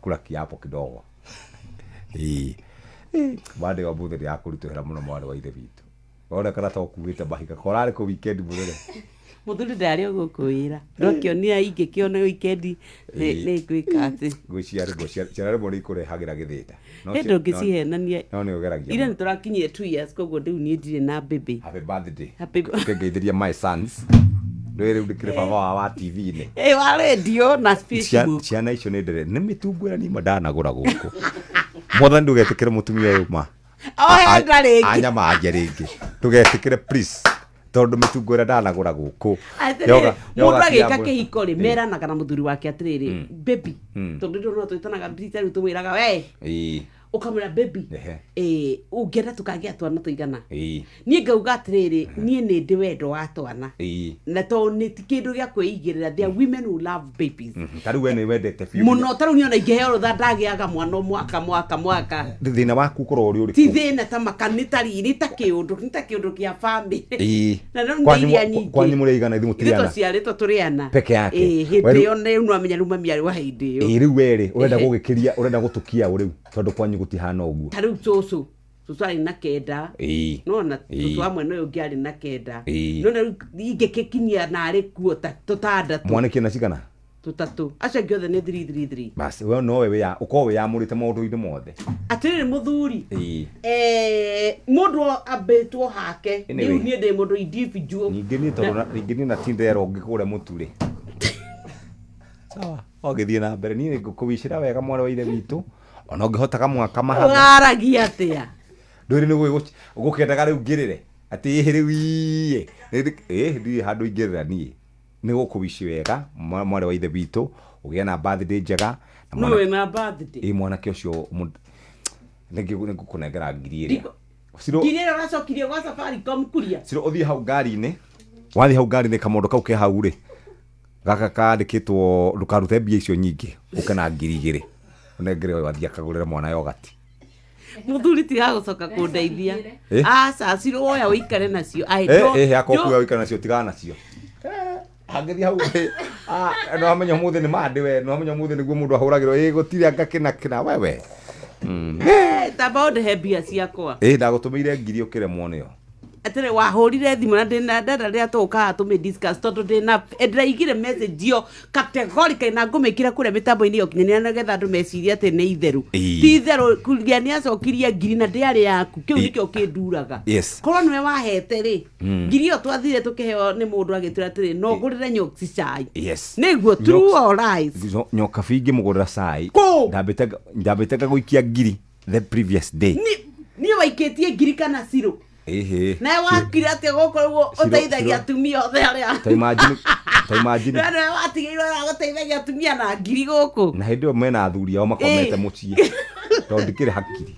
kula kiapo kidogo. Baada ya bude ya kulitohera muno mwana wa ithe bitu. Ora kana ta okuwita bahika korare ko weekend murere. Muthuri ndari ogukwira. Ndokionia inge kiona weekend ne kwikate. Gwiciara muri kurehagira githita. Endo ngicihenania. No ni ogeragia. Ira niturakinyie 2 years koguo ndiu ni ndire na baby. Happy birthday. Happy Ngeithiria my sons. Ndwere ndikire baba wa TV ne. Wa radio na Facebook. Ciana icio ni ndere ni mitungura ni madanagura guku. Mothe ndugetikire mutumia uyu ma. Ndarĩngĩ. Anyama ngeringĩ. Tugetikire please. Tondu mitungura ndanagura guku. Mundu agika kihiko ri meranaga na muthuri wake atiriri baby. Tondu ndio no twitanaga ndita riu tumwiraga we. Ukamwira baby. Ungienda tukagia twana tuigana. Nie ngauga atiriri nie ni ndi wendo wa twana. Na to ni kindu gya kwigirira there are women who love babies. Tariu we ni wendete biũ. Muno tariu ni ona ingeheo rutha ndagiaga mwana mwaka. Thina waku kuro uri uri. Ti thina ta makanitari ni ta kiundu kia family. Na no ndiria nyingi. Kwanyu muri igana ithu mutiriana. Ito ciarĩtwo turiana. Peke yake. Hindi yo ne no amenya ruma miari wa hindi yo. Riu weri urenda gugikiria urenda gutukia uriu tondu kwanyu gutihana uguo. Tariu cucu ari na kenda. No na cucu amwe no ungi ari na kenda. No na ingekikinyia na ari kuo tutandatu. Mwaniki na cigana? Tutatu. Acio giothe ni 333. Basi we no we ya uko we ya murite maundu-ini mothe. Atiri muthuri. Mundu abetwo hake. Ni ni ndi mundu individual. Ningi na tindero ngikure muturi. Sawa. Ogithie na mbere ni ngukubicira wega mwana wa ithe witu. Ona ngihotaga mwaka mahana. Waragia atia. Nduri ni gukendaga riu ngirire. Ati riu iye. Ndi handu ingirira nie. Ni gukubici wega mwana wa ithe witu ugia na birthday njega. No we na birthday. Mwanake ucio ngi kunengera ngiri Ngirira racokirie gwa Safaricom kuria. Siro uthie hau ngari-ini. Wathi hau ngari-ini kamondo kau ke hau ri. Gaka kandikitwo ndukarute mbia icio nyingi. Ukana ngiri igiri. Unengere wathia kagurira mwana yogati. Muthuri ti agucoka kundeithia. Aca ciro oya uikare nacio. Akokuya uikare nacio tigana nacio. Hagethi hau no amenya muthe ni mande we no amenya muthe niguo mundu ahuragirwo gutire ngakina wewe. Taba onde mbia ciakwa. Ndagutumeire ngiri ukire muoneyo. Atere wahurire thimu na ndina ndada ria tuka tume discuss tondu ndina ndiraigire message yo categorically na ngumikira kure mitambo-ini yo kinyania nagetha andu meciria ati ni itheru ti itheru kuria ni acokirie ngiri na ndiari yaku kiu nikio kinduraga korwo niwe wahete ri ngiri yo twathire tukiheo ni mundu agitira atiri no ngurire nyoki cai niguo true or lies nyoka bingi mugurira cai ndambitaga guikia ngiri the previous day ni waikitie ngiri kana ciro. Na wakira ati gokorwo uteithagia atumia othe aria. Ta imagine. Na watigirwo guteithagia atumia na ngiri guku. Na hindi yo mena athuri ao makomete mucie. Tondikire hakiri.